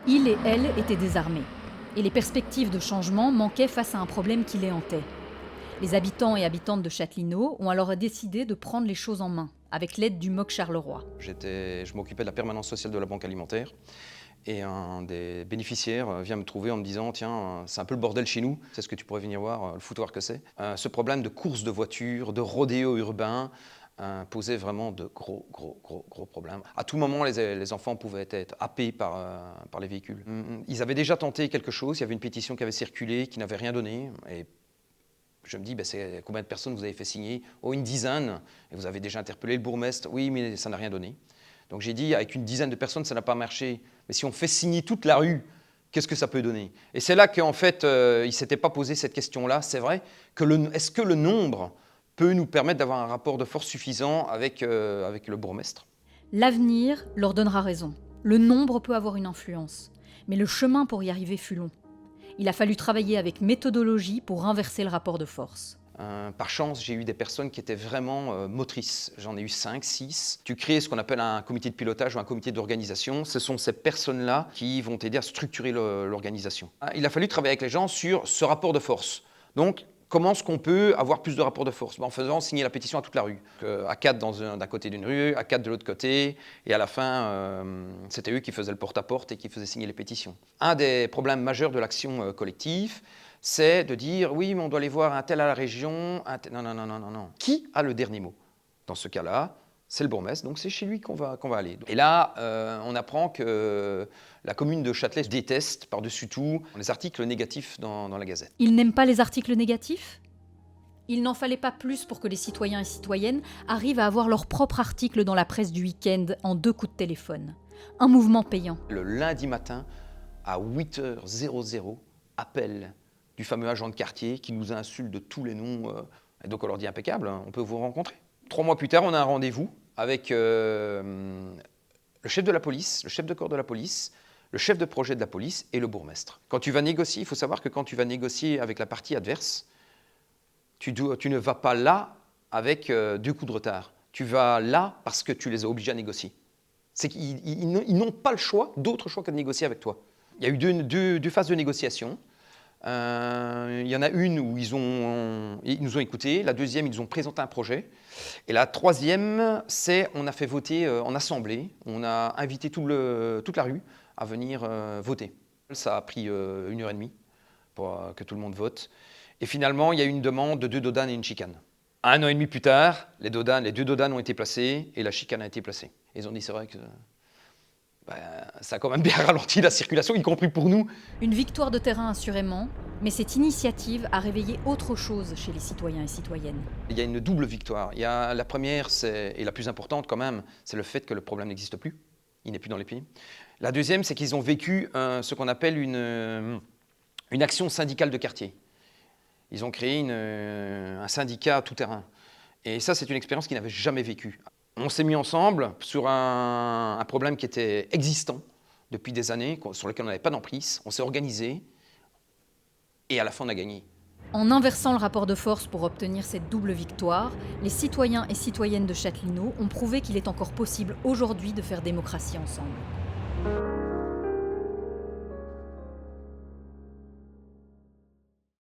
Ils et elles étaient désarmés. Et les perspectives de changement manquaient face à un problème qui les hantait. Les habitants et habitantes de Châtelineau ont alors décidé de prendre les choses en main, avec l'aide du MOC Charleroi. Je m'occupais de la permanence sociale de la Banque Alimentaire. Et un des bénéficiaires vient me trouver en me disant « Tiens, c'est un peu le bordel chez nous, c'est ce que tu pourrais venir voir, le foutoir que c'est ». Ce problème de course de voitures, de rodéo urbain, posait vraiment de gros problèmes. À tout moment, les enfants pouvaient être happés par les véhicules. Ils avaient déjà tenté quelque chose, il y avait une pétition qui avait circulé, qui n'avait rien donné. Et je me dis, c'est combien de personnes vous avez fait signer? Oh, une dizaine. Et vous avez déjà interpellé le bourgmestre? Oui, mais ça n'a rien donné. Donc j'ai dit, avec une dizaine de personnes, ça n'a pas marché. Mais si on fait signer toute la rue, qu'est-ce que ça peut donner? Et c'est là qu'en fait, il ne s'était pas posé cette question-là. C'est vrai que est-ce que le nombre peut nous permettre d'avoir un rapport de force suffisant avec le bourgmestre? L'avenir leur donnera raison. Le nombre peut avoir une influence. Mais le chemin pour y arriver fut long. Il a fallu travailler avec méthodologie pour inverser le rapport de force. Par chance, j'ai eu des personnes qui étaient vraiment motrices. J'en ai eu 5, 6. Tu crées ce qu'on appelle un comité de pilotage ou un comité d'organisation. Ce sont ces personnes-là qui vont t'aider à structurer l'organisation. Il a fallu travailler avec les gens sur ce rapport de force. Donc, comment est-ce qu'on peut avoir plus de rapports de force? En faisant signer la pétition à toute la rue. À 4 d'un côté d'une rue, à 4 de l'autre côté. Et à la fin, c'était eux qui faisaient le porte-à-porte et qui faisaient signer les pétitions. Un des problèmes majeurs de l'action collective, c'est de dire, oui, mais on doit aller voir un tel à la région, un tel... Non. Qui a le dernier mot? Dans ce cas-là, c'est le bourgmestre, donc c'est chez lui qu'on va aller. Et là, on apprend que la commune de Châtelet déteste, par-dessus tout, les articles négatifs dans la Gazette. Ils n'aiment pas les articles négatifs? Il n'en fallait pas plus pour que les citoyens et citoyennes arrivent à avoir leur propre article dans la presse du week-end en 2 coups de téléphone. Un mouvement payant. Le lundi matin, à 8h00, appel du fameux agent de quartier qui nous insulte de tous les noms. Et donc on leur dit impeccable, on peut vous rencontrer. 3 mois plus tard, on a un rendez-vous avec le chef de la police, le chef de corps de la police, le chef de projet de la police et le bourgmestre. Quand tu vas négocier, il faut savoir que quand tu vas négocier avec la partie adverse, tu ne vas pas là avec 2 coups de retard. Tu vas là parce que tu les as obligés à négocier. C'est qu'ils n'ont pas le choix, d'autre choix que de négocier avec toi. Il y a eu deux phases de négociation. Il y en a une où ils nous ont écoutés, la deuxième, ils nous ont présenté un projet. Et la troisième, on a fait voter en assemblée, on a invité toute la rue à venir voter. Ça a pris 1h30 pour que tout le monde vote. Et finalement, il y a eu une demande de 2 dodanes et une chicane. 1 an et demi plus tard, les 2 dodanes ont été placées et la chicane a été placée. Et ils ont dit, c'est vrai que ça a quand même bien ralenti la circulation, y compris pour nous. Une victoire de terrain assurément, mais cette initiative a réveillé autre chose chez les citoyens et citoyennes. Il y a une double victoire. Il y a la première, et la plus importante quand même, c'est le fait que le problème n'existe plus. Il n'est plus dans les pays. La deuxième, c'est qu'ils ont vécu ce qu'on appelle une action syndicale de quartier. Ils ont créé un syndicat tout-terrain. Et ça, c'est une expérience qu'ils n'avaient jamais vécue. On s'est mis ensemble sur un problème qui était existant depuis des années, sur lequel on n'avait pas d'emprise. On s'est organisé et à la fin, on a gagné. En inversant le rapport de force pour obtenir cette double victoire, les citoyens et citoyennes de Châtelineau ont prouvé qu'il est encore possible aujourd'hui de faire démocratie ensemble.